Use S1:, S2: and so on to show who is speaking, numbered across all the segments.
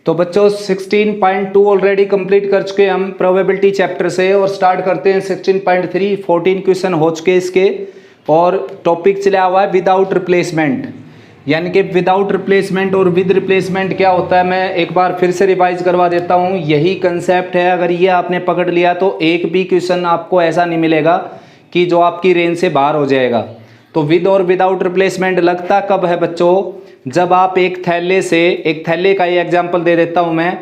S1: तो बच्चों 16.2 already complete कर चुके हैं हम प्रोबेबिलिटी चैप्टर से, और स्टार्ट करते हैं 16.3। 14 क्वेश्चन हो चुके इसके, और टॉपिक चला हुआ है विदाउट रिप्लेसमेंट। यानी कि विदाउट रिप्लेसमेंट और विद रिप्लेसमेंट क्या होता है, मैं एक बार फिर से रिवाइज करवा देता हूँ। यही कंसेप्ट है, अगर ये आपने पकड़ लिया तो एक भी क्वेश्चन आपको ऐसा नहीं मिलेगा कि जो आपकी रेंज से बाहर हो जाएगा। तो विद और विदाउट रिप्लेसमेंट लगता कब है बच्चों, जब आप एक थैले से, एक थैले का ही एग्जाम्पल दे देता हूँ मैं,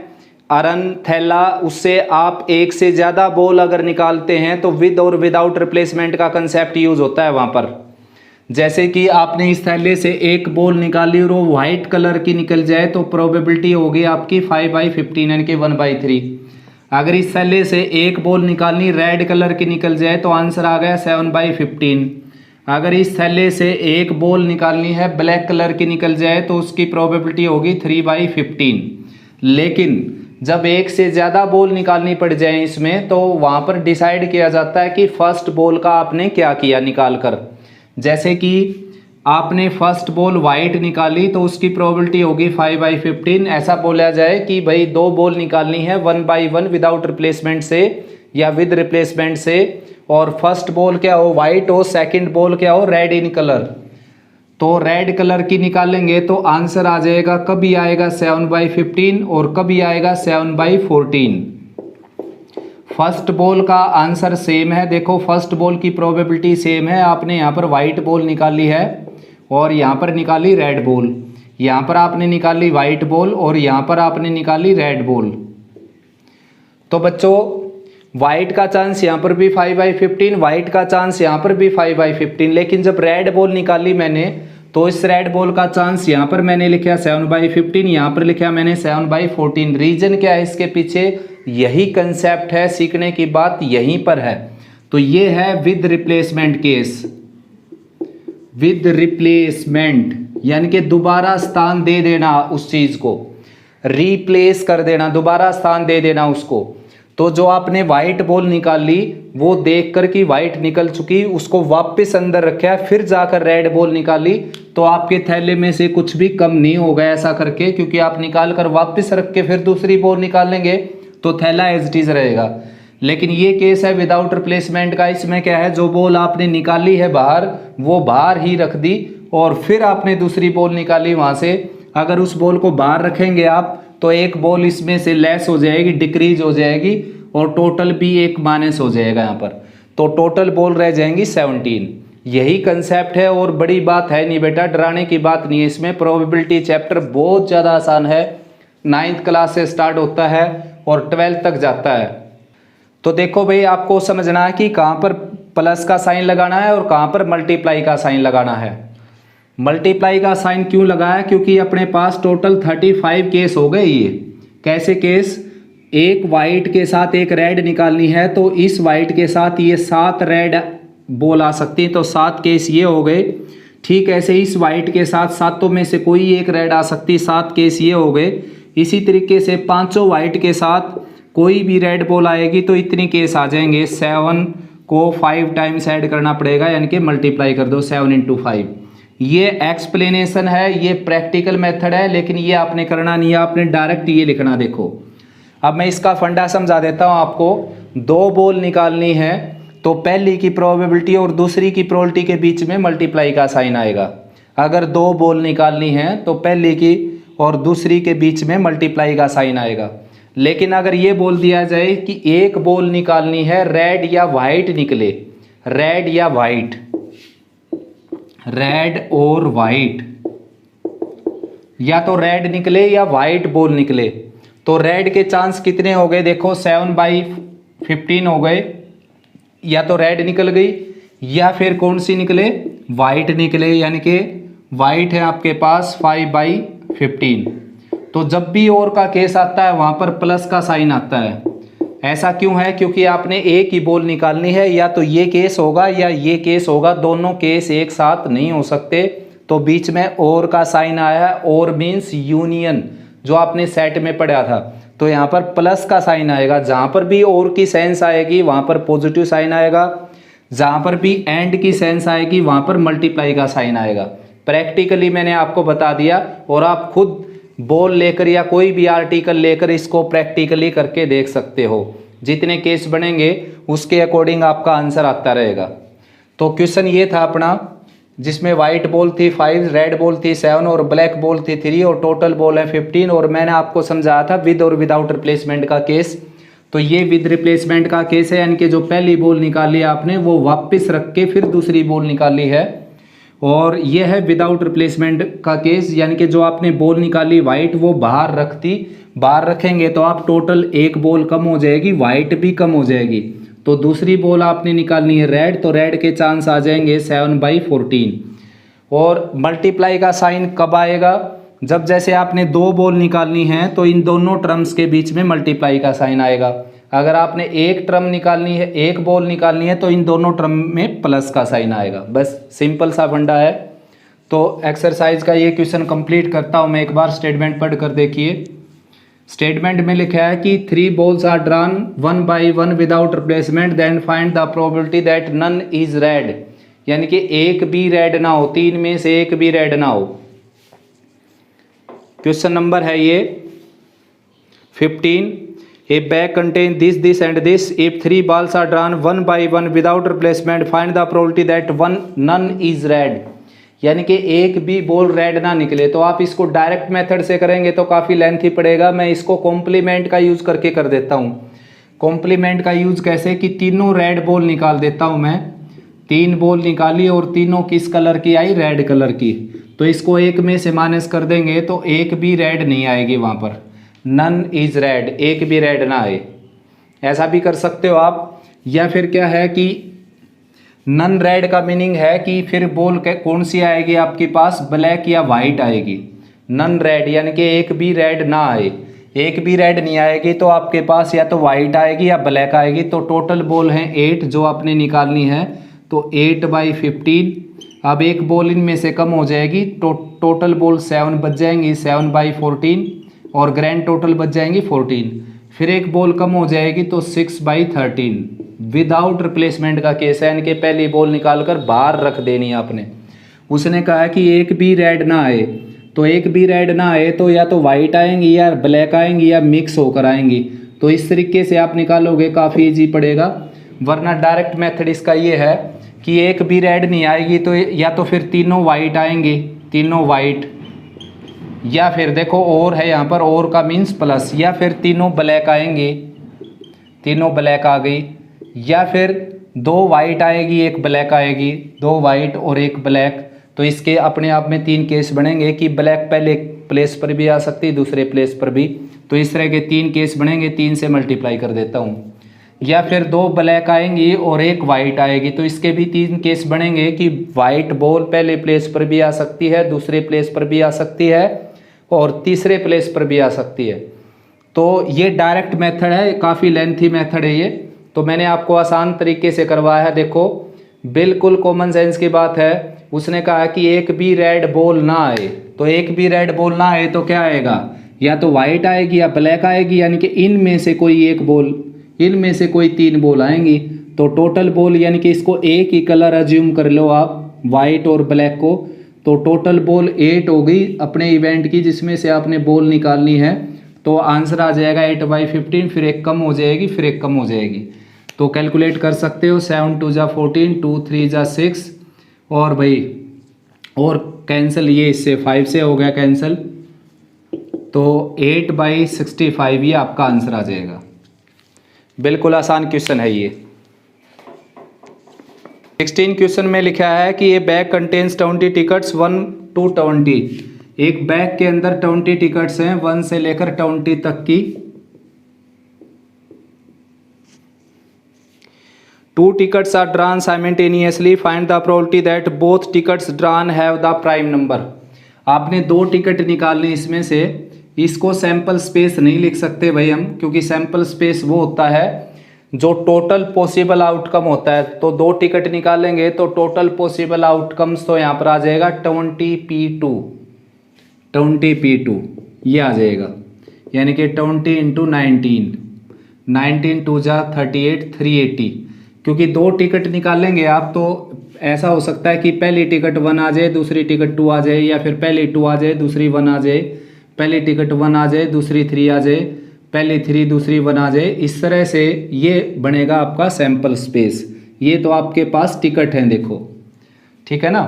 S1: अरन थैला, उससे आप एक से ज़्यादा बॉल अगर निकालते हैं तो विद और विदाउट रिप्लेसमेंट का कंसेप्ट यूज होता है वहाँ पर। जैसे कि आपने इस थैले से एक बॉल निकाली और वो वाइट कलर की निकल जाए तो प्रोबेबिलिटी होगी आपकी 5/15 यानी कि 1/3। अगर इस थैले से एक बॉल निकालनी रेड कलर की निकल जाए तो आंसर आ गया 7/15। अगर इस थैले से एक बॉल निकालनी है ब्लैक कलर की निकल जाए तो उसकी प्रोबेबिलिटी होगी 3/15। लेकिन जब एक से ज़्यादा बॉल निकालनी पड़ जाए इसमें तो वहाँ पर डिसाइड किया जाता है कि फर्स्ट बॉल का आपने क्या किया निकाल कर। जैसे कि आपने फर्स्ट बॉल वाइट निकाली तो उसकी प्रोबेबिलिटी होगी 5/15। ऐसा बोला जाए कि भाई दो बॉल निकालनी है 1/1 विदाउट रिप्लेसमेंट से या विद रिप्लेसमेंट से, और फर्स्ट बॉल क्या हो वाइट हो, सेकंड बॉल क्या हो रेड इन कलर। तो रेड कलर की निकालेंगे तो आंसर आ जाएगा, कभी आएगा 7/15 और कभी आएगा 7/14। फर्स्ट बॉल का आंसर सेम है, देखो फर्स्ट बॉल की प्रोबेबिलिटी सेम है। आपने यहाँ पर वाइट बॉल निकाली है और यहाँ पर निकाली रेड बॉल, यहाँ पर आपने निकाली वाइट बॉल और यहाँ पर आपने निकाली रेड बॉल। तो बच्चों वाइट का चांस यहाँ पर भी 5/15, वाइट का चांस यहाँ पर भी 5/15। लेकिन जब रेड बॉल निकाली मैंने तो इस रेड बॉल का चांस यहाँ पर मैंने लिखा 7/15, यहाँ पर लिखा मैंने 7/14। रीजन क्या है इसके पीछे, यही कंसेप्ट है, सीखने की बात यहीं पर है। तो ये है with replacement case. With replacement यानी कि दोबारा स्थान दे देना उस चीज को, रिप्लेस कर देना, दोबारा स्थान दे देना उसको। तो जो आपने वाइट बॉल निकाली वो देख कर कि वाइट निकल चुकी, उसको वापस अंदर रखा, फिर जाकर रेड बॉल निकाली तो आपके थैले में से कुछ भी कम नहीं होगा ऐसा करके, क्योंकि आप निकाल कर वापस रख के फिर दूसरी बॉल निकालेंगे तो थैला एज इट इज रहेगा। लेकिन ये केस है विदाउट रिप्लेसमेंट का। इसमें क्या है, जो बॉल आपने निकाली है बाहर वो बाहर ही रख दी और फिर आपने दूसरी बॉल निकाली वहाँ से। अगर उस बॉल को बाहर रखेंगे आप तो एक बॉल इसमें से लेस हो जाएगी, डिक्रीज हो जाएगी, और टोटल भी एक माइनस हो जाएगा यहाँ पर। तो टोटल बॉल रह जाएंगी 17। यही कंसेप्ट है और बड़ी बात है नहीं बेटा, डराने की बात नहीं है इसमें। प्रोबेबिलिटी चैप्टर बहुत ज़्यादा आसान है, 9th क्लास से स्टार्ट होता है और 12th तक जाता है। तो देखो भाई आपको समझना है कि कहाँ पर प्लस का साइन लगाना है और कहाँ पर मल्टीप्लाई का साइन लगाना है। मल्टीप्लाई का साइन क्यों लगाया, क्योंकि अपने पास टोटल 35 केस हो गए। ये कैसे केस, एक वाइट के साथ एक रेड निकालनी है तो इस वाइट के साथ ये 7 रेड बॉल आ सकती, तो 7 केस ये हो गए। ठीक ऐसे इस वाइट के साथ सातों में से कोई एक रेड आ सकती, 7 केस ये हो गए। इसी तरीके से पांचों वाइट के साथ कोई भी रेड बॉल आएगी तो इतनी केस आ जाएंगे। 7 को 5 टाइम्स ऐड करना पड़ेगा, यानी कि मल्टीप्लाई कर दो 7 × 5। ये एक्सप्लेनेशन है, ये प्रैक्टिकल मेथड है, लेकिन ये आपने करना नहीं है, आपने डायरेक्ट ये लिखना। देखो अब मैं इसका फंडा समझा देता हूँ आपको। दो बॉल निकालनी है तो पहली की प्रोबेबिलिटी और दूसरी की प्रोबेबिलिटी के बीच में मल्टीप्लाई का साइन आएगा। अगर दो बॉल निकालनी है तो पहली की और दूसरी के बीच में मल्टीप्लाई का साइन आएगा। लेकिन अगर ये बोल दिया जाए कि एक बॉल निकालनी है रेड या वाइट निकले, रेड या वाइट, रेड और वाइट, या तो रेड निकले या वाइट बॉल निकले, तो रेड के चांस कितने हो गए, देखो 7/15 हो गए। या तो रेड निकल गई या फिर कौन सी निकले, वाइट निकले, यानी कि वाइट है आपके पास 5/15। तो जब भी और का केस आता है वहां पर प्लस का साइन आता है। ऐसा क्यों है, क्योंकि आपने एक ही बॉल निकालनी है, या तो ये केस होगा या ये केस होगा, दोनों केस एक साथ नहीं हो सकते। तो बीच में और का साइन आया है, और मीन्स यूनियन, जो आपने सेट में पढ़ा था। तो यहाँ पर प्लस का साइन आएगा, जहाँ पर भी और की सेंस आएगी वहाँ पर पॉजिटिव साइन आएगा, जहाँ पर भी एंड की सेंस आएगी वहाँ पर मल्टीप्लाई का साइन आएगा। प्रैक्टिकली मैंने आपको बता दिया और आप खुद बॉल लेकर या कोई भी आर्टिकल लेकर इसको प्रैक्टिकली करके देख सकते हो। जितने केस बनेंगे उसके अकॉर्डिंग आपका आंसर आता रहेगा। तो क्वेश्चन ये था अपना, जिसमें वाइट बॉल थी 5, रेड बॉल थी 7 और ब्लैक बॉल थी 3 और टोटल बॉल है 15। और मैंने आपको समझाया था विद और विदाउट रिप्लेसमेंट का केस। तो ये विद रिप्लेसमेंट का केस है, यानी कि जो पहली बॉल निकाली आपने वो वापस रख के फिर दूसरी बॉल निकाली है। और ये है विदाउट रिप्लेसमेंट का केस, यानी कि जो आपने बॉल निकाली वाइट वो बाहर बाहर रखेंगे तो आप टोटल एक बॉल कम हो जाएगी, वाइट भी कम हो जाएगी। तो दूसरी बॉल आपने निकालनी है रेड, तो रेड के चांस आ जाएंगे 7/14। और मल्टीप्लाई का साइन कब आएगा? जब जैसे आपने 2 बॉल निकालनी है तो इन दोनों टर्म्स के बीच में मल्टीप्लाई का साइन आएगा। अगर आपने एक टर्म निकालनी है, एक बॉल निकालनी है, तो इन दोनों टर्म में प्लस का साइन आएगा। बस सिंपल सा फंडा है। तो एक्सरसाइज का ये क्वेश्चन कंप्लीट करता हूँ मैं एक बार, स्टेटमेंट पढ़ कर देखिए। स्टेटमेंट में लिखा है कि 3 balls are drawn 1 by 1 without replacement, then find the probability that none is red, यानी कि एक भी रेड ना हो, 3 में से एक भी रेड ना हो। क्वेश्चन नंबर है ये 15। A bag contain this and this, if 3 balls are drawn 1 by 1 without replacement, find the probability that none is red, यानी कि एक भी बॉल रेड ना निकले। तो आप इसको डायरेक्ट मेथड से करेंगे तो काफ़ी लेंथी पड़ेगा, मैं इसको कॉम्प्लीमेंट का यूज़ करके कर देता हूँ। कॉम्प्लीमेंट का यूज़ कैसे कि तीनों रेड बॉल निकाल देता हूँ मैं। 3 बॉल निकाली और तीनों किस कलर की आई? रेड कलर की। तो इसको एक में से माइनस कर देंगे तो एक भी रेड नहीं आएगी वहाँ पर, नन इज रेड, एक भी रेड ना आए। ऐसा भी कर सकते हो आप। या फिर क्या है कि नन रेड का मीनिंग है कि फिर बॉल कौन सी आएगी आपके पास? ब्लैक या वाइट आएगी। नन रेड यानी कि एक भी रेड ना आए, एक भी रेड नहीं आएगी तो आपके पास या तो वाइट आएगी या ब्लैक आएगी। तो टोटल बॉल है 8 जो आपने निकालनी है, तो 8/15। अब एक बॉल इनमें से कम हो जाएगी, टोटल बॉल 7 बच जाएंगी, 7/14 और ग्रैंड टोटल बच जाएंगी 14। फिर एक बॉल कम हो जाएगी तो 6/13। विदाउट रिप्लेसमेंट का केस है, यानी कि पहली बॉल निकालकर बाहर रख देनी है आपने। उसने कहा कि एक भी रेड ना आए, तो एक भी रेड ना आए तो या तो वाइट आएंगी या ब्लैक आएंगी या मिक्स होकर आएंगी। तो इस तरीके से आप निकालोगे, काफ़ी इजी पड़ेगा। वरना डायरेक्ट मेथड इसका ये है कि एक भी रेड नहीं आएगी तो या तो फिर तीनों वाइट आएंगे, तीनों वाइट, या फिर देखो और है यहाँ पर, और का मीन्स प्लस, या फिर तीनों ब्लैक आएंगे, तीनों ब्लैक आ गई, या फिर 2 वाइट आएगी, 1 ब्लैक आएगी, 2 वाइट और 1 ब्लैक। तो इसके अपने आप में 3 केस बनेंगे कि ब्लैक पहले प्लेस पर भी आ सकती है, दूसरे प्लेस पर भी। तो इस तरह के 3 केस बनेंगे, 3 से मल्टीप्लाई कर देता हूँ। या फिर 2 ब्लैक आएंगी और 1 वाइट आएगी, तो इसके भी 3 केस बनेंगे कि वाइट बॉल पहले प्लेस पर भी आ सकती है, दूसरे प्लेस पर भी आ सकती है और तीसरे प्लेस पर भी आ सकती है। तो ये डायरेक्ट मेथड है, काफ़ी लेंथी मेथड है ये। तो मैंने आपको आसान तरीके से करवाया है। देखो बिल्कुल कॉमन सेंस की बात है। उसने कहा कि एक भी रेड बॉल ना आए, तो एक भी रेड बॉल ना आए तो क्या आएगा? या तो वाइट आएगी या ब्लैक आएगी, यानी कि इनमें से कोई एक बॉल, इनमें से कोई 3 बॉल आएंगी। तो टोटल बॉल, यानी कि इसको एक ही कलर अज्यूम कर लो आप, वाइट और ब्लैक को। तो टोटल बॉल 8 हो गई अपने इवेंट की, जिसमें से आपने बॉल निकालनी है। तो आंसर आ जाएगा 8/15, फिर एक कम हो जाएगी, फिर एक कम हो जाएगी। तो कैलकुलेट कर सकते हो, 7 2 जा 14, 2 3 जा 6, और भाई और कैंसिल, ये इससे 5 से हो गया कैंसिल। तो 8/65 ये आपका आंसर आ जाएगा। बिल्कुल आसान क्वेश्चन है ये। 16 क्वेश्चन में लिखा है कि ये बैग कंटेन्स 20 टिकट्स 1 to 20। एक बैग के अंदर 20 टिकट्स हैं 1 से लेकर 20 तक की। 2 tickets are drawn simultaneously, find the probability that both tickets drawn have the prime number। आपने 2 टिकट निकालने इसमें से। इसको सैंपल स्पेस नहीं लिख सकते भाई हम, क्योंकि सैंपल स्पेस वो होता है जो टोटल पॉसिबल आउटकम होता है। तो 2 टिकट निकालेंगे तो टोटल पॉसिबल आउटकम्स तो यहाँ पर आ जाएगा 20p2, 20p2 ये आ जाएगा, यानी कि 20 × 19, 19 2 जा 38, 380। क्योंकि 2 टिकट निकालेंगे आप तो ऐसा हो सकता है कि पहली टिकट 1 आ जाए, दूसरी टिकट 2 आ जाए, या फिर पहली 2 आ जाए, दूसरी 1 आ जाए। पहली टिकट 1 आ जाए, दूसरी 3 आ जाए, पहली 3 दूसरी 1 आ जाए, इस तरह से ये बनेगा आपका सैंपल स्पेस। ये तो आपके पास टिकट हैं देखो, ठीक है ना।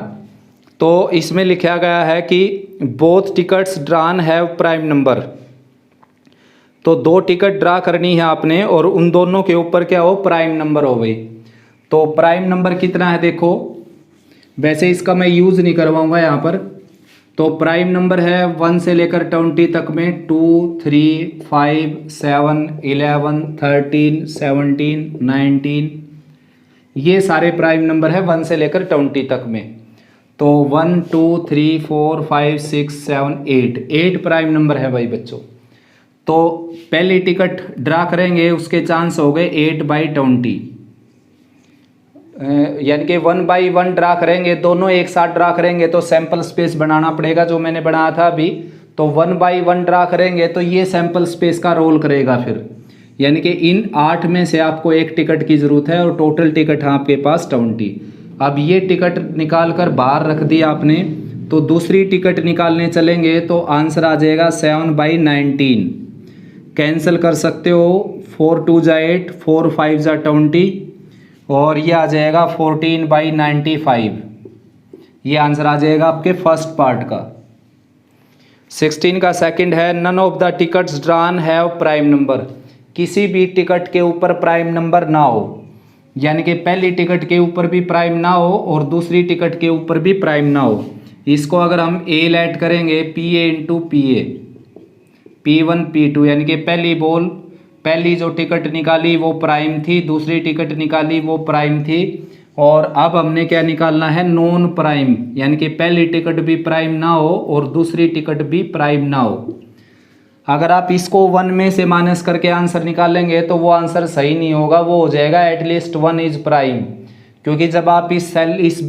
S1: तो इसमें लिखा गया है कि both tickets drawn have prime number. तो 2 टिकट ड्रा करनी है आपने और उन दोनों के ऊपर क्या हो, प्राइम नंबर हो गई। तो प्राइम नंबर कितना है देखो, वैसे इसका मैं यूज़ नहीं करवाऊंगा यहाँ पर। तो प्राइम नंबर है 1 से लेकर 20 तक में 2, 3, 5, 7, 11, 13, 17, 19, ये सारे प्राइम नंबर है 1 से लेकर 20 तक में। तो 1, 2, 3, 4, 5, 6, 7, 8 प्राइम नंबर है भाई बच्चों। तो पहली टिकट ड्रा करेंगे, उसके चांस हो गए 8/20, यानी कि 1/1 ड्रा करेंगे, दोनों एक साथ ड्रा करेंगे तो सैंपल स्पेस बनाना पड़ेगा जो मैंने बनाया था अभी। तो 1/1 ड्रा करेंगे तो ये सैंपल स्पेस का रोल करेगा फिर, यानी कि इन 8 में से आपको एक टिकट की ज़रूरत है और टोटल टिकट है आपके पास 20। अब ये टिकट निकाल कर बाहर रख दिया आपने, तो दूसरी टिकट निकालने चलेंगे तो आंसर आ जाएगा 7/19। कैंसिल कर सकते हो, 4 2 जा 8, 4 5 जा 20 और ये आ जाएगा 14/95। ये आंसर आ जाएगा आपके फर्स्ट पार्ट का। 16 का सेकंड है, none of the tickets drawn have prime number. किसी भी टिकट के ऊपर प्राइम नंबर ना हो, यानी कि पहली टिकट के ऊपर भी प्राइम ना हो और दूसरी टिकट के ऊपर भी प्राइम ना हो। इसको अगर हम ए ऐड करेंगे, PA × PA, P1 P2, यानी कि पहली जो टिकट निकाली वो प्राइम थी, दूसरी टिकट निकाली वो प्राइम थी, और अब हमने क्या निकालना है, नॉन प्राइम, यानी कि पहली टिकट भी प्राइम ना हो और दूसरी टिकट भी प्राइम ना हो। अगर आप इसको 1 में से माइनस करके आंसर निकालेंगे तो वो आंसर सही नहीं होगा, वो हो जाएगा एटलीस्ट 1 इज प्राइम, क्योंकि जब आप इस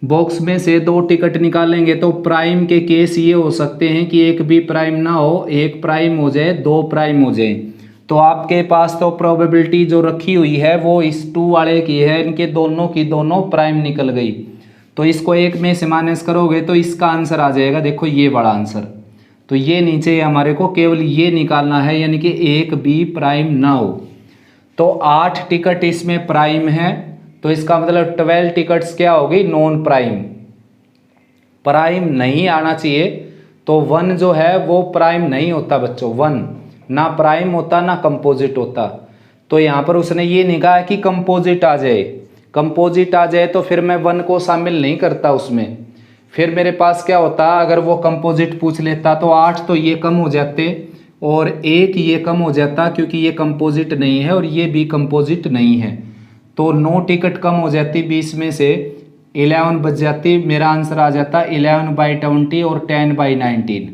S1: बॉक्स में से 2 टिकट निकालेंगे तो प्राइम के केस ये हो सकते हैं कि एक भी प्राइम ना हो, एक प्राइम हो जाए, 2 प्राइम हो जाए। तो आपके पास तो प्रोबेबिलिटी जो रखी हुई है वो इस 2 वाले की है, इनके दोनों की दोनों प्राइम निकल गई। तो इसको 1 में से माइनस करोगे तो इसका आंसर आ जाएगा, देखो ये बड़ा आंसर। तो ये नीचे हमारे को केवल ये निकालना है, यानी कि एक भी प्राइम ना हो। तो 8 टिकट इसमें प्राइम है, तो इसका मतलब 12 टिकट्स क्या होगी, नॉन प्राइम। प्राइम नहीं आना चाहिए, तो 1 जो है वो प्राइम नहीं होता बच्चों, 1 ना प्राइम होता ना कंपोजिट होता। तो यहाँ पर उसने ये नहीं कहा कि कंपोजिट आ जाए, कंपोजिट आ जाए तो फिर मैं 1 को शामिल नहीं करता उसमें। फिर मेरे पास क्या होता, अगर वो कंपोजिट पूछ लेता तो 8 तो ये कम हो जाते और 1 ये कम हो जाता, क्योंकि ये कंपोजिट नहीं है और ये भी कंपोजिट नहीं है। तो 9 टिकट कम हो जाती, 20 में से 11 बच जाती, मेरा आंसर आ जाता 11/20 और 10/19।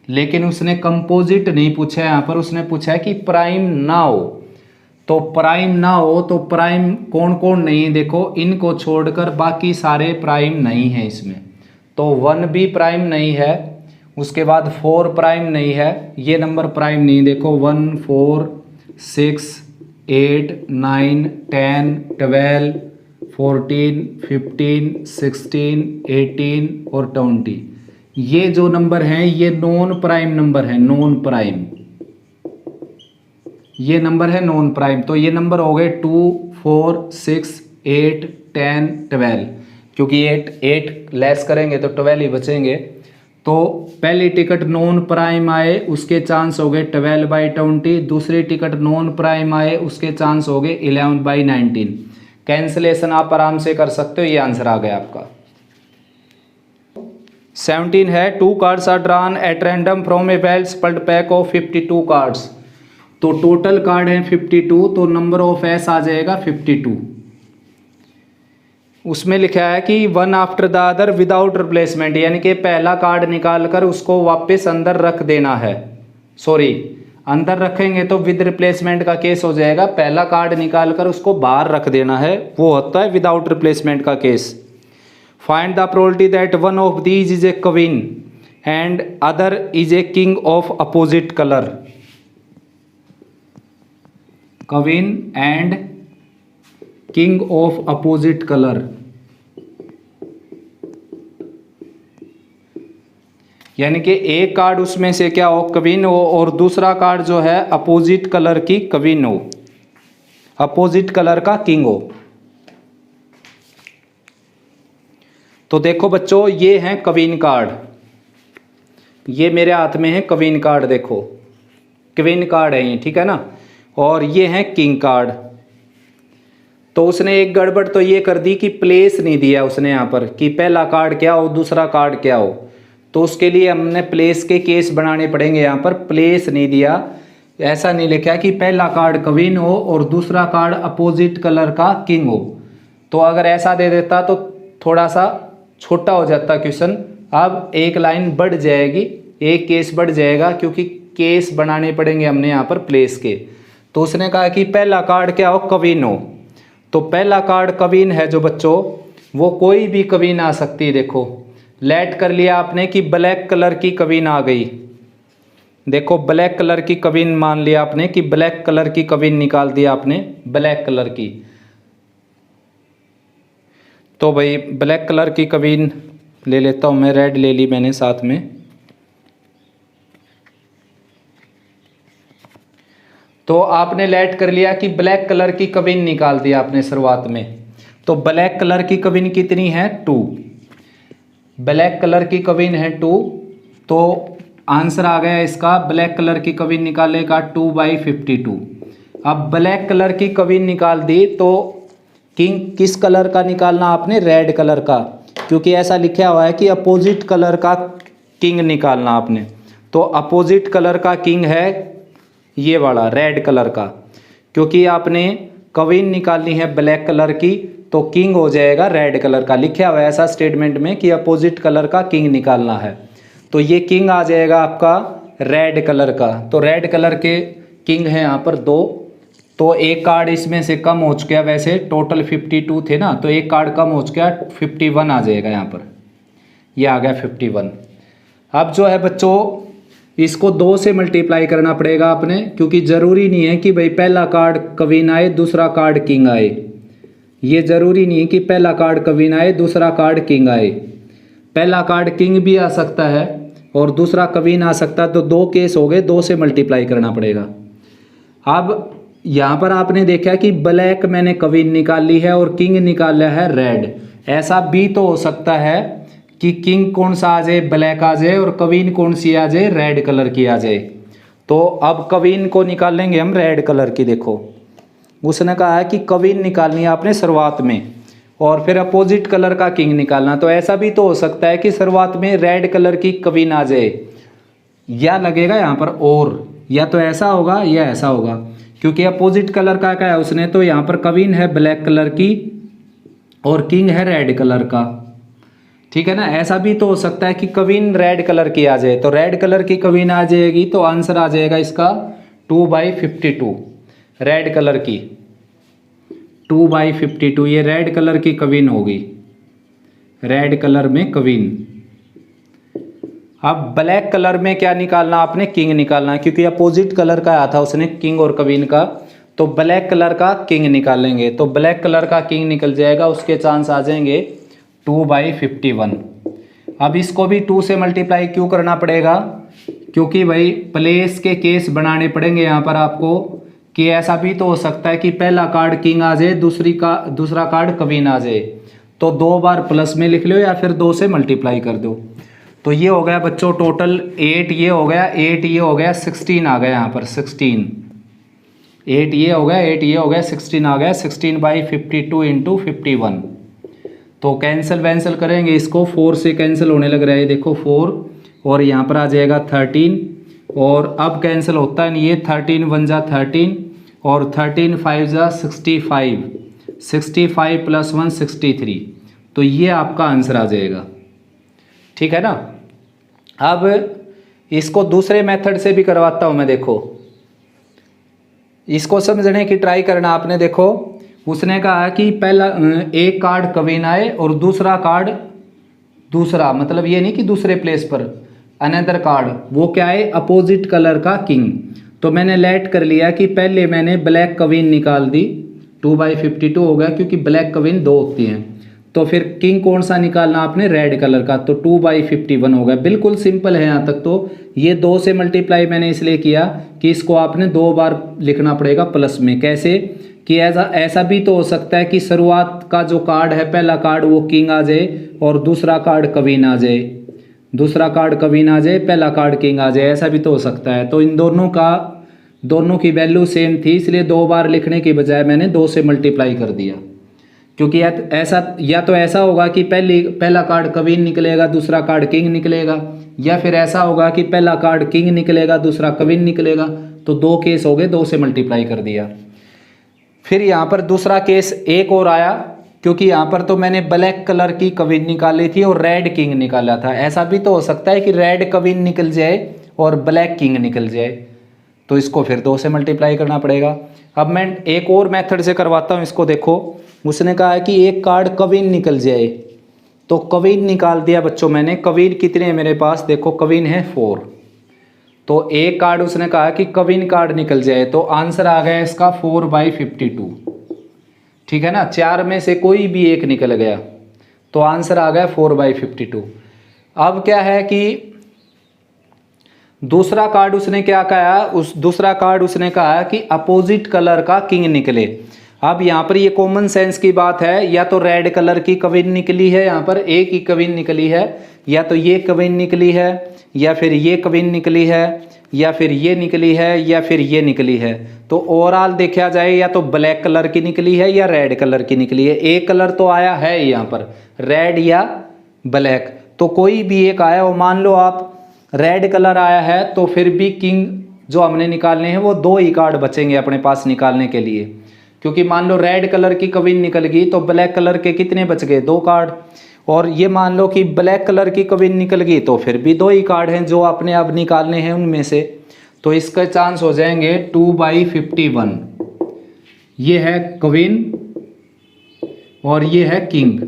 S1: लेकिन उसने कंपोजिट नहीं पूछा, यहाँ पर उसने पूछा है कि प्राइम ना हो। तो प्राइम ना हो तो प्राइम कौन कौन नहीं है, देखो इनको छोड़कर बाकी सारे प्राइम नहीं है इसमें। तो 1 भी प्राइम नहीं है, उसके बाद 4 प्राइम नहीं है, ये नंबर प्राइम नहीं, देखो 1, 4, 6, 8, 9, 10, 12, 14, 15, 16, 18 और 20, ये जो नंबर हैं ये नॉन प्राइम नंबर है, नॉन प्राइम, ये नंबर है नॉन प्राइम। तो ये नंबर हो गए 2, 4, 6, 8, 10, 12, क्योंकि 8 लेस करेंगे तो 12 ही बचेंगे। तो पहली टिकट नॉन प्राइम आए उसके चांस हो गए 12/20, दूसरी टिकट नॉन प्राइम आए उसके चांस हो गए 11/19। कैंसिलेशन आप आराम से कर सकते हो, ये आंसर आ गया आपका। 17 है, 2 cards are drawn at random from a well spread pack of 52 cards. तो टोटल कार्ड है 52, तो नंबर ऑफ एस आ जाएगा 52। उसमें लिखा है कि 1 after the other without replacement, यानी कि पहला कार्ड निकाल कर उसको वापस अंदर रख देना है। सॉरी, अंदर रखेंगे तो विद रिप्लेसमेंट का केस हो जाएगा, पहला कार्ड निकाल कर उसको बाहर रख देना है, वो होता है विदाउट रिप्लेसमेंट का case. Find the probability that one of these is a queen and other is a king of opposite colour. Queen and king of opposite colour, यानी कि एक कार्ड उसमें से क्या हो, क्वीन हो, और दूसरा कार्ड जो है अपोजिट कलर की क्वीन हो, अपोजिट कलर का किंग हो। तो देखो बच्चों, ये हैं क्वीन कार्ड, ये मेरे हाथ में है क्वीन कार्ड, देखो क्वीन कार्ड है ये, ठीक है ना। और ये है किंग कार्ड। तो उसने एक गड़बड़ तो ये कर दी कि प्लेस नहीं दिया उसने यहाँ पर, कि पहला कार्ड क्या हो दूसरा कार्ड क्या हो। तो उसके लिए हमने प्लेस के केस बनाने पड़ेंगे। यहाँ पर प्लेस नहीं दिया, ऐसा नहीं लिखा कि पहला कार्ड क्वीन हो और दूसरा कार्ड अपोजिट कलर का किंग हो। तो अगर ऐसा दे देता तो थोड़ा सा छोटा हो जाता क्वेश्चन। अब एक लाइन बढ़ जाएगी, एक केस बढ़ जाएगा, क्योंकि केस बनाने पड़ेंगे हमने यहाँ पर प्लेस के। तो उसने कहा कि पहला कार्ड क्या हो, क्वीन हो। तो पहला कार्ड क्वीन है जो बच्चों, वो कोई भी क्वीन आ सकती है। देखो लेट कर लिया आपने कि ब्लैक कलर की क्वीन आ गई, देखो ब्लैक कलर की क्वीन मान लिया आपने कि ब्लैक कलर की क्वीन निकाल दिया आपने, ब्लैक कलर की। तो भाई ब्लैक कलर की क्वीन ले लेता हूँ मैं, रेड ले ली मैंने साथ में। तो आपने लेट कर लिया कि ब्लैक कलर की क्वीन निकाल दिया आपने शुरुआत में। तो ब्लैक कलर की क्वीन कितनी है, 2। ब्लैक कलर की क्वीन है 2। तो आंसर आ गया इसका, ब्लैक कलर की क्वीन निकालने का 2/52। अब ब्लैक कलर की क्वीन निकाल दी तो किंग किस कलर का निकालना आपने, रेड कलर का, क्योंकि ऐसा लिखा हुआ है कि अपोजिट कलर का किंग निकालना आपने। तो अपोजिट कलर का किंग है ये वाला रेड कलर का, क्योंकि आपने क्वीन निकालनी है ब्लैक कलर की, तो किंग हो जाएगा रेड कलर का। लिखा हुआ है ऐसा स्टेटमेंट में कि अपोजिट कलर का किंग निकालना है। तो ये किंग आ जाएगा आपका रेड कलर का। तो रेड कलर के किंग हैं यहाँ पर 2। तो एक कार्ड इसमें से कम हो चुका, वैसे टोटल 52 थे ना, तो एक कार्ड कम हो चुका, 51 आ जाएगा यहाँ पर, ये आ गया 51। अब जो है बच्चों इसको 2 से मल्टीप्लाई करना पड़ेगा आपने, क्योंकि ज़रूरी नहीं है कि भाई पहला कार्ड क्वीन आए दूसरा कार्ड किंग आए। ये ज़रूरी नहीं है कि पहला कार्ड क्वीन आए दूसरा कार्ड किंग आए। पहला कार्ड किंग भी आ सकता है और दूसरा क्वीन आ सकता है। तो 2 केस हो गए, 2 से मल्टीप्लाई करना पड़ेगा। अब यहाँ पर आपने देखा कि ब्लैक मैंने क्वीन निकाल ली है और किंग निकाला है रेड। ऐसा भी तो हो सकता है कि किंग कौन सा आ जाए, ब्लैक आ जाए, और क्वीन कौन सी आ जाए, रेड कलर की आ जाए। तो अब क्वीन को निकालेंगे हम रेड कलर की। देखो उसने कहा है कि क्वीन निकालनी है आपने शुरुआत में और फिर अपोजिट कलर का किंग निकालना। तो ऐसा भी तो हो सकता है कि शुरुआत में रेड कलर की क्वीन आ जाए, या लगेगा यहाँ पर और, या तो ऐसा होगा या ऐसा होगा, क्योंकि अपोजिट कलर का क्या है उसने, तो यहाँ पर क्वीन है ब्लैक कलर की और किंग है रेड कलर का, ठीक है ना। ऐसा भी तो हो सकता है कि क्वीन रेड कलर की आ जाए, तो रेड कलर की क्वीन आ जाएगी, तो आंसर आ जाएगा इसका 2/52। रेड कलर की 2/52, ये रेड कलर की क्वीन होगी, रेड कलर में क्वीन। अब ब्लैक कलर में क्या निकालना आपने, किंग निकालना, क्योंकि अपोजिट कलर का आया था उसने किंग और क्वीन का। तो ब्लैक कलर का किंग निकालेंगे, तो ब्लैक कलर का किंग निकल जाएगा, उसके चांस आ जाएंगे 2/51। अब इसको भी 2 से मल्टीप्लाई क्यों करना पड़ेगा, क्योंकि भाई प्लेस के केस बनाने पड़ेंगे यहाँ पर आपको, कि ऐसा भी तो हो सकता है कि पहला कार्ड किंग आ जाए दूसरा कार्ड क्वीन आ जाए। तो 2 बार प्लस में लिख लो या फिर 2 से मल्टीप्लाई कर दो। तो ये हो गया बच्चों टोटल 8, ये हो गया 8, ये हो गया 16 आ गया यहाँ पर 16। 8 ये हो गया, 8 ये हो गया, 16 आ गया। 16/52 × 51। तो कैंसिल वैंसिल करेंगे इसको, 4 से कैंसिल होने लग रहा है, देखो 4, और यहाँ पर आ जाएगा 13, और अब कैंसिल होता है नहीं, ये 13 1 जा 13 और 13 5 जा 65, 65 + 1 63। तो ये आपका आंसर आ जाएगा, ठीक है ना। अब इसको दूसरे मेथड से भी करवाता हूँ मैं। देखो इसको समझने की ट्राई करना आपने। देखो उसने कहा कि पहला एक कार्ड क्वीन आए और दूसरा कार्ड दूसरा, मतलब ये नहीं कि दूसरे प्लेस पर, अनदर कार्ड वो क्या है, अपोजिट कलर का किंग। तो मैंने लेट कर लिया कि पहले मैंने ब्लैक क्वीन निकाल दी, 2/52 हो गया, क्योंकि ब्लैक क्वीन 2 होती हैं। तो फिर किंग कौन सा निकालना आपने, रेड कलर का, तो 2/51 हो गया। बिल्कुल सिंपल है यहाँ तक। तो ये 2 से मल्टीप्लाई मैंने इसलिए किया कि इसको आपने 2 बार लिखना पड़ेगा प्लस में। कैसे कि ऐसा भी तो हो सकता है कि शुरुआत का जो कार्ड है, पहला कार्ड वो किंग आ जाए और दूसरा कार्ड क्वीन आ जाए, दूसरा कार्ड क्वीन आ जाए, पहला कार्ड किंग आ जाए, ऐसा भी तो हो सकता है। तो इन दोनों की वैल्यू सेम थी, इसलिए 2 बार लिखने की बजाय मैंने 2 से मल्टीप्लाई कर दिया। क्योंकि या तो ऐसा होगा कि पहला कार्ड क्वीन निकलेगा, दूसरा कार्ड किंग निकलेगा, या फिर ऐसा होगा कि पहला कार्ड किंग निकलेगा, दूसरा क्वीन निकलेगा। तो 2 केस हो गए, 2 से मल्टीप्लाई कर दिया। फिर यहाँ पर दूसरा केस एक और आया, क्योंकि यहाँ पर तो मैंने ब्लैक कलर की क्वीन निकाली थी और रेड किंग निकाला था। ऐसा भी तो हो सकता है कि रेड क्वीन निकल जाए और ब्लैक किंग निकल जाए, तो इसको फिर 2 से मल्टीप्लाई करना पड़ेगा। अब मैं एक और मेथड से करवाता हूँ इसको। देखो, उसने कहा है कि एक कार्ड क्वीन निकल जाए, तो क्वीन निकाल दिया बच्चों मैंने। क्वीन कितने हैं मेरे पास, देखो क्वीन है 4। तो एक कार्ड उसने कहा कि क्वीन कार्ड निकल जाए, तो आंसर आ गया इसका 4/52। ठीक है ना, 4 में से कोई भी एक निकल गया तो आंसर आ गया 4/52। अब क्या है कि दूसरा कार्ड उसने क्या कहा, दूसरा कार्ड उसने कहा कि अपोजिट कलर का किंग निकले। अब यहाँ पर ये कॉमन सेंस की बात है, या तो रेड कलर की क्वीन निकली है, यहाँ पर एक ही क्वीन निकली है, या तो ये क्वीन निकली है, या फिर ये क्वीन निकली है, या फिर ये निकली है, या फिर ये निकली है। तो ओवरऑल देखा जाए या तो ब्लैक कलर की निकली है या रेड कलर की निकली है। एक कलर तो आया है यहाँ पर, रेड या ब्लैक, तो कोई भी एक आया। और मान लो आप रेड कलर आया है, तो फिर भी किंग जो हमने निकालने हैं वो 2 ही कार्ड बचेंगे अपने पास निकालने के लिए। क्योंकि मान लो रेड कलर की क्वीन निकल गई तो ब्लैक कलर के कितने बच गए, 2 कार्ड। और ये मान लो कि ब्लैक कलर की क्वीन निकल गई तो फिर भी 2 ही कार्ड हैं जो आपने अब निकालने हैं उनमें से। तो इसका चांस हो जाएंगे 2/51। ये है क्वीन और ये है किंग।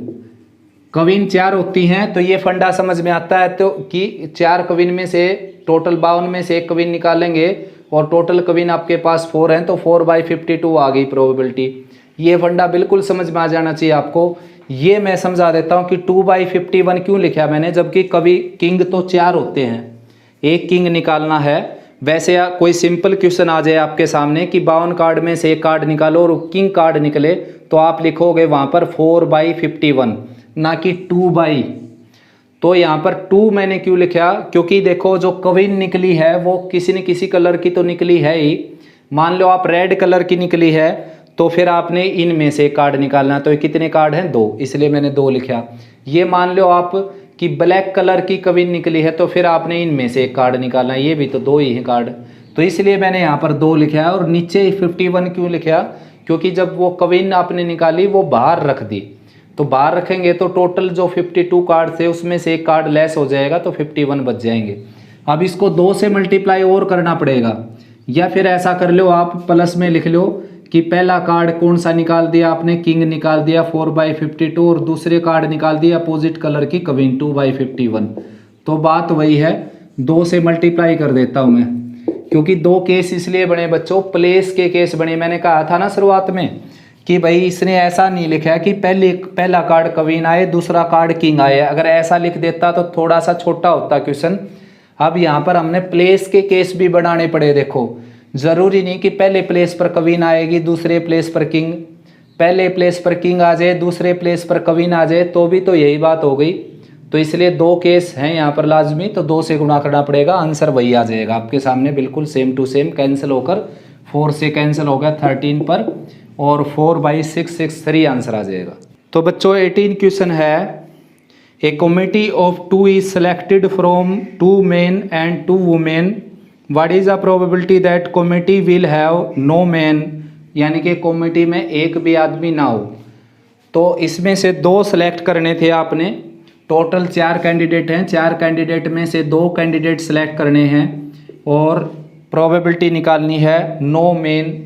S1: क्वीन 4 होती हैं, तो ये फंडा समझ में आता है तो कि 4 क्वीन में से टोटल 52 में से एक क्वीन निकालेंगे और टोटल क्वीन आपके पास 4 हैं, तो 4/52 आ गई प्रोबेबिलिटी। ये फंडा बिल्कुल समझ में आ जाना चाहिए आपको। ये मैं समझा देता हूँ कि 2/51 क्यों लिखा मैंने, जबकि कभी किंग तो 4 होते हैं, एक किंग निकालना है। वैसे कोई सिंपल क्वेश्चन आ जाए आपके सामने कि 52 कार्ड में से एक कार्ड निकालो और किंग कार्ड निकले, तो आप लिखोगे वहाँ पर 4/51, ना कि 2/। तो यहाँ पर 2 मैंने क्यों लिखा, क्योंकि देखो जो क्वीन निकली है वो किसी न किसी कलर की तो निकली है ही। मान लो आप रेड कलर की निकली है, तो फिर आपने इनमें से कार्ड निकालना, तो कितने कार्ड हैं, 2, इसलिए मैंने 2 लिखा। ये मान लो आप कि ब्लैक कलर की क्वीन निकली है, तो फिर आपने इनमें से एक कार्ड निकालना, ये भी तो 2 ही हैं कार्ड, तो इसलिए मैंने यहाँ पर 2 लिखा है। और नीचे 51 क्यों लिखा, क्योंकि जब वो क्वीन आपने निकाली वो बाहर रख दी, तो बाहर रखेंगे तो टोटल जो 52 कार्ड थे उसमें से एक कार्ड लेस हो जाएगा, तो 51 बच जाएंगे। अब इसको 2 से मल्टीप्लाई और करना पड़ेगा, या फिर ऐसा कर लो आप प्लस में लिख लो कि पहला कार्ड कौन सा निकाल दिया आपने, किंग निकाल दिया 4/52, और दूसरे कार्ड निकाल दिया अपोजिट कलर की क्वीन 2/51। तो बात वही है, 2 से मल्टीप्लाई कर देता हूँ मैं, क्योंकि 2 केस इसलिए बने बच्चों, प्लेस के केस बने। मैंने कहा था ना शुरुआत में कि भाई इसने ऐसा नहीं लिखा है कि पहला कार्ड क्वीन आए दूसरा कार्ड किंग आए। अगर ऐसा लिख देता तो थोड़ा सा छोटा होता क्वेश्चन। अब यहाँ पर हमने प्लेस के केस भी बनाने पड़े। देखो, ज़रूरी नहीं कि पहले प्लेस पर क्वीन आएगी दूसरे प्लेस पर किंग, पहले प्लेस पर किंग आ जाए दूसरे प्लेस पर क्वीन आ जाए, तो भी तो यही बात हो गई। तो इसलिए 2 केस हैं यहाँ पर लाजमी, तो 2 से गुणा करना पड़ेगा, आंसर वही आ जाएगा आपके सामने बिल्कुल सेम टू सेम। कैंसिल होकर 4 से कैंसिल हो गया 13 पर, और 4/663 आंसर आ जाएगा। तो बच्चों 18 क्वेश्चन है, a committee of 2 is selected from 2 men and 2 women, what is the probability that committee will have no man, यानी कि कमिटी में एक भी आदमी ना हो। तो इसमें से 2 सेलेक्ट करने थे आपने, टोटल 4 कैंडिडेट हैं, 4 कैंडिडेट में से 2 कैंडिडेट सेलेक्ट करने हैं और प्रोबेबिलिटी निकालनी है नो मैन,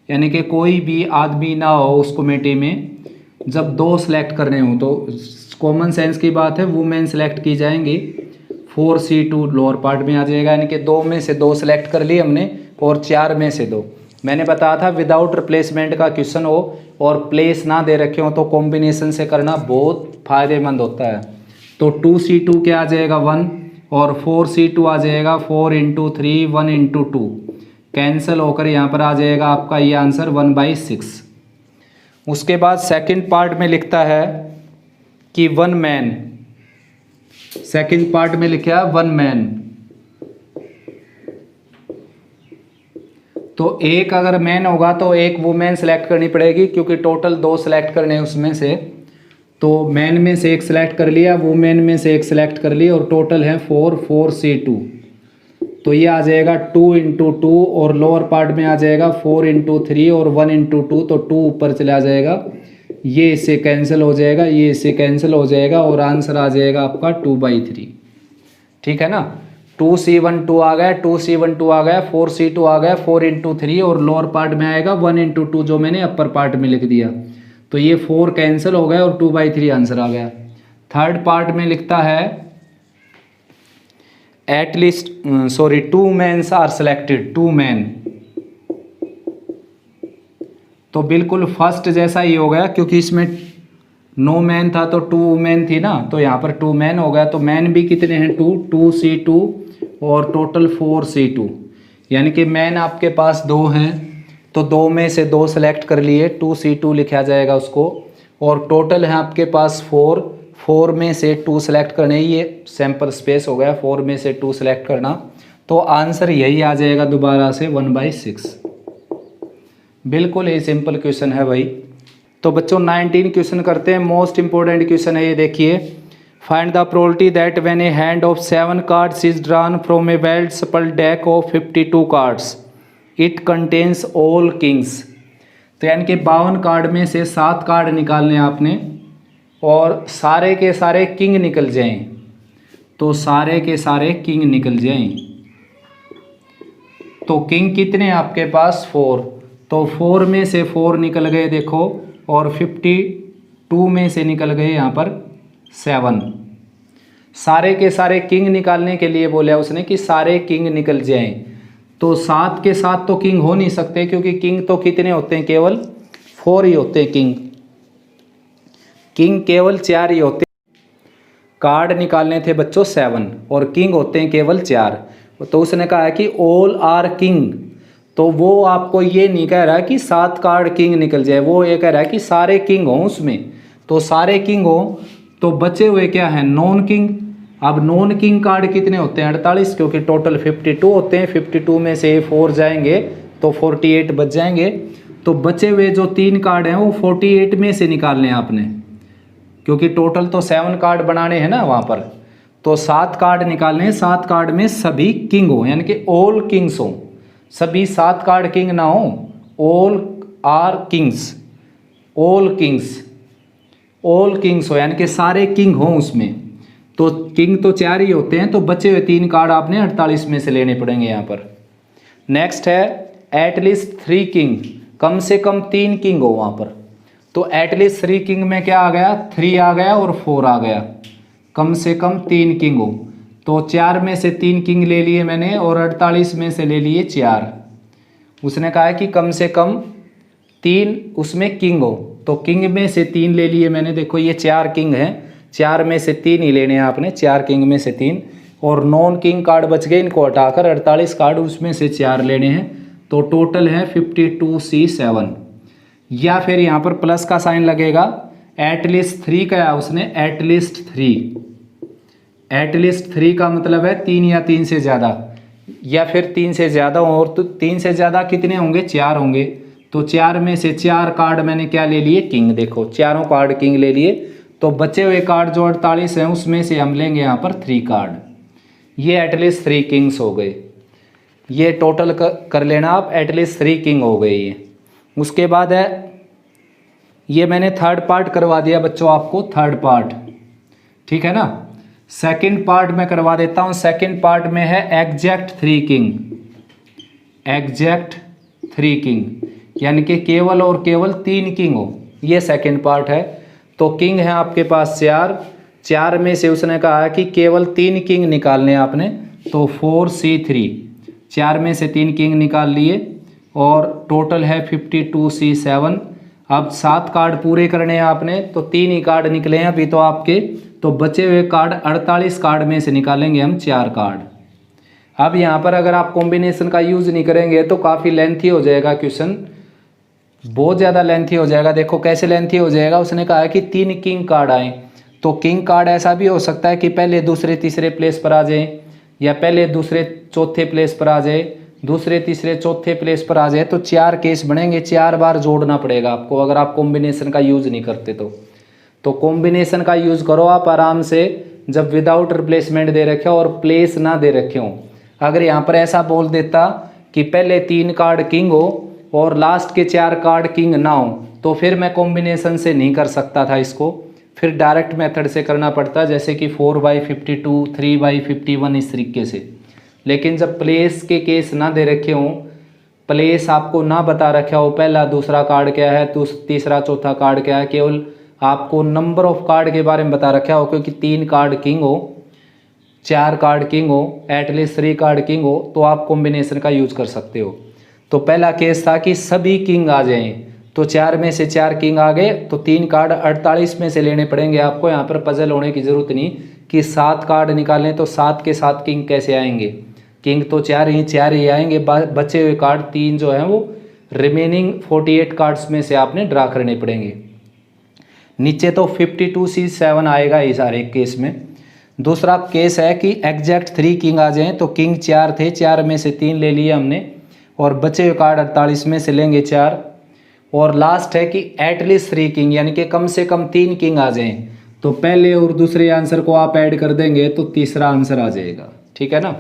S1: यानी कि कोई भी आदमी ना हो उस कमेटी में। जब 2 सेलेक्ट करने हो तो कॉमन सेंस की बात है, वुमेन सेलेक्ट की जाएंगी, 4C2 लोअर पार्ट में आ जाएगा, यानी कि 2 में से 2 सेलेक्ट कर लिए हमने और 4 में से 2, मैंने बताया था विदाउट रिप्लेसमेंट का क्वेश्चन हो और प्लेस ना दे रखे हो तो कॉम्बिनेशन से करना बहुत फायदेमंद होता है। तो 2C2 क्या आ जाएगा 1 और 4C2 आ जाएगा 4 × 3 1 × 2 कैंसिल होकर यहाँ पर आ जाएगा आपका ये आंसर 1/6। उसके बाद सेकंड पार्ट में लिखता है कि 1 मैन, सेकंड पार्ट में लिखा है 1 मैन। तो एक अगर मैन होगा तो एक वुमेन सेलेक्ट करनी पड़ेगी क्योंकि टोटल 2 सेलेक्ट करने हैं उसमें से। तो मैन में से एक सिलेक्ट कर लिया, वुमेन में से एक सिलेक्ट कर लिया और टोटल है 4C2। तो ये आ जाएगा 2 × 2 और लोअर पार्ट में आ जाएगा 4 × 3 और 1 × 2। तो 2 ऊपर चला जाएगा, ये इससे कैंसिल हो जाएगा, ये इससे कैंसिल हो जाएगा और आंसर आ जाएगा आपका 2/3। ठीक है ना। 2C12 आ गया, 2C12 आ गया, 4C2 आ गया, 4 × 3 और लोअर पार्ट में आएगा 1 × 2 जो मैंने अपर पार्ट में लिख दिया। तो ये 4 कैंसिल हो गया और 2/3 आंसर आ गया। थर्ड पार्ट में लिखता है at least 2 mens are selected, 2 man. तो बिल्कुल फर्स्ट जैसा ही हो गया क्योंकि इसमें नो मैन था तो 2 वुमेन थी ना, तो यहाँ पर 2 मैन हो गया। तो मैन भी कितने हैं 2C2 और टोटल 4C2, यानी कि मैन आपके पास 2 हैं तो 2 में से 2 सेलेक्ट कर लिए, 2C2 लिखा जाएगा उसको। और टोटल है आपके पास 4 में से 2 सेलेक्ट करने, ये सैंपल स्पेस हो गया, 4 में से 2 सेलेक्ट करना। तो आंसर यही आ जाएगा दोबारा से 1/6। बिल्कुल ही सिंपल क्वेश्चन है भाई। तो बच्चों 19 क्वेश्चन करते हैं। मोस्ट इंपॉर्टेंट क्वेश्चन है ये, देखिए। Find the probability that when A hand of 7 cards is drawn from a well shuffled deck of 52 cards it contains all Kings. तो यानी कि 52 कार्ड में से 7 कार्ड निकालने आपने और सारे के सारे किंग निकल जाएं। तो सारे के सारे किंग निकल जाएं। तो किंग कितने आपके पास 4, तो 4 में से 4 निकल गए देखो, और 52 में से निकल गए यहाँ पर 7। सारे के सारे किंग निकालने के लिए बोला उसने कि सारे किंग निकल जाएं। तो 7 के साथ तो किंग हो नहीं सकते क्योंकि किंग तो कितने होते हैं, केवल 4 ही होते हैं किंग। किंग केवल 4 ही होते हैं। कार्ड निकालने थे बच्चों 7 और किंग होते हैं केवल 4। तो उसने कहा है कि ऑल आर किंग। तो वो आपको ये नहीं कह रहा कि 7 कार्ड किंग निकल जाए, वो ये कह रहा है कि सारे किंग हों उसमें। तो सारे किंग हों तो बचे हुए क्या हैं, नॉन किंग। अब नॉन किंग कार्ड कितने होते हैं 48, क्योंकि टोटल 52 होते हैं। 52 में से 4 जाएंगे तो 48 बच जाएंगे। तो बचे हुए जो 3 कार्ड हैं वो 48 में से निकालने हैं आपने, क्योंकि टोटल तो 7 कार्ड बनाने हैं ना वहाँ पर। तो 7 कार्ड निकालने हैं, 7 कार्ड में सभी किंग हो, यानी कि ऑल किंग्स हो। सभी 7 कार्ड किंग ना हो, all are kings, all kings, all kings हो, यानी कि सारे किंग हो उसमें। तो किंग तो 4 ही होते हैं, तो बचे हुए 3 कार्ड आपने 48 में से लेने पड़ेंगे यहाँ पर। नेक्स्ट है एटलीस्ट 3 किंग, कम से कम 3 किंग हो वहाँ पर। तो एटलीस्ट 3 किंग में क्या आ गया, 3 आ गया और 4 आ गया। कम से कम 3 किंग हो, तो 4 में से 3 किंग ले लिए मैंने और 48 में से ले लिए 4। उसने कहा है कि कम से कम 3 उसमें किंग हो, तो किंग में से 3 ले लिए मैंने। देखो ये 4 किंग हैं, 4 में से 3 ही लेने हैं आपने, 4 किंग में से 3। और नॉन किंग कार्ड बच गए, इनको हटाकर 48 कार्ड उसमें से 4 लेने हैं। तो टोटल है 52C7। या फिर यहाँ पर प्लस का साइन लगेगा। एटलीस्ट 3 क्या उसने, एटलीस्ट 3। एटलीस्ट 3 का मतलब है 3 या 3 से ज़्यादा, या फिर 3 से ज़्यादा। और तो 3 से ज़्यादा कितने होंगे, 4 होंगे। तो 4 में से 4 कार्ड मैंने क्या ले लिए, किंग। देखो चारों कार्ड किंग ले लिए। तो बचे हुए कार्ड जो 48 हैं उसमें से हम लेंगे यहाँ पर 3 कार्ड। ये एटलीस्ट 3 किंग्स हो गए। ये टोटल कर लेना आप, एटलीस्ट 3 किंग हो गए ये। उसके बाद है, ये मैंने थर्ड पार्ट करवा दिया बच्चों आपको, थर्ड पार्ट, ठीक है ना। सेकंड पार्ट में करवा देता हूँ। सेकंड पार्ट में है एग्जैक्ट 3 किंग, एग्जैक्ट 3 किंग, यानी कि केवल और केवल 3 किंग हो। ये सेकंड पार्ट है। तो किंग है आपके पास 4, 4 में से उसने कहा है कि केवल 3 किंग निकालने आपने। तो 4C3, 4 में से 3 किंग निकाल लिए और टोटल है 52C7। अब 7 कार्ड पूरे करने हैं आपने, तो 3 ही कार्ड निकले हैं अभी तो आपके, तो बचे हुए कार्ड 48 कार्ड में से निकालेंगे हम 4 कार्ड। अब यहाँ पर अगर आप कॉम्बिनेशन का यूज़ नहीं करेंगे तो काफ़ी लेंथी हो जाएगा क्वेश्चन, बहुत ज़्यादा लेंथी हो जाएगा। देखो कैसे लेंथी हो जाएगा, उसने कहा है कि 3 किंग कार्ड आए, तो किंग कार्ड ऐसा भी हो सकता है कि पहले दूसरे तीसरे प्लेस पर आ जाए, या पहले दूसरे चौथे प्लेस पर आ जाए, दूसरे तीसरे चौथे प्लेस पर आ जाए, तो 4 केस बनेंगे, 4 बार जोड़ना पड़ेगा आपको अगर आप कॉम्बिनेशन का यूज़ नहीं करते तो कॉम्बिनेशन का यूज़ करो आप आराम से, जब विदाउट रिप्लेसमेंट दे रखे हो और प्लेस ना दे रखे हो। अगर यहाँ पर ऐसा बोल देता कि पहले 3 कार्ड किंग हो और लास्ट के 4 कार्ड किंग ना हो, तो फिर मैं कॉम्बिनेशन से नहीं कर सकता था इसको, फिर डायरेक्ट मेथड से करना पड़ता, जैसे कि 4/52, 3/51 इस तरीके से। लेकिन जब प्लेस के केस ना दे रखे हों, प्लेस आपको ना बता रखा हो पहला दूसरा कार्ड क्या है, तीसरा चौथा कार्ड क्या है, केवल आपको नंबर ऑफ कार्ड के बारे में बता रखा हो, क्योंकि 3 कार्ड किंग हो, 4 कार्ड किंग हो, एटलीस्ट 3 कार्ड किंग हो, तो आप कॉम्बिनेशन का यूज कर सकते हो। तो पहला केस था कि सभी किंग आ जाएं, तो 4 में से 4 किंग आ गए, तो 3 कार्ड 48 में से लेने पड़ेंगे आपको। यहाँ पर पजल होने की ज़रूरत नहीं कि 7 कार्ड निकालें तो 7 के 7 किंग कैसे आएंगे, किंग तो 4 ही आएंगे, बचे हुए कार्ड 3 जो हैं वो रिमेनिंग 48 कार्ड्स में से आपने ड्रा करने पड़ेंगे। नीचे तो 52C7 आएगा इस हर एक केस में। दूसरा केस है कि एग्जैक्ट 3 किंग आ जाएं, तो किंग 4 थे, 4 में से 3 ले लिए हमने, और बचे हुए कार्ड 48 में से लेंगे 4। और लास्ट है कि एटलीस्ट 3 किंग, यानी कि कम से कम 3 किंग आ जाएं, तो पहले और दूसरे आंसर को आप ऐड कर देंगे तो तीसरा आंसर आ जाएगा। ठीक है ना।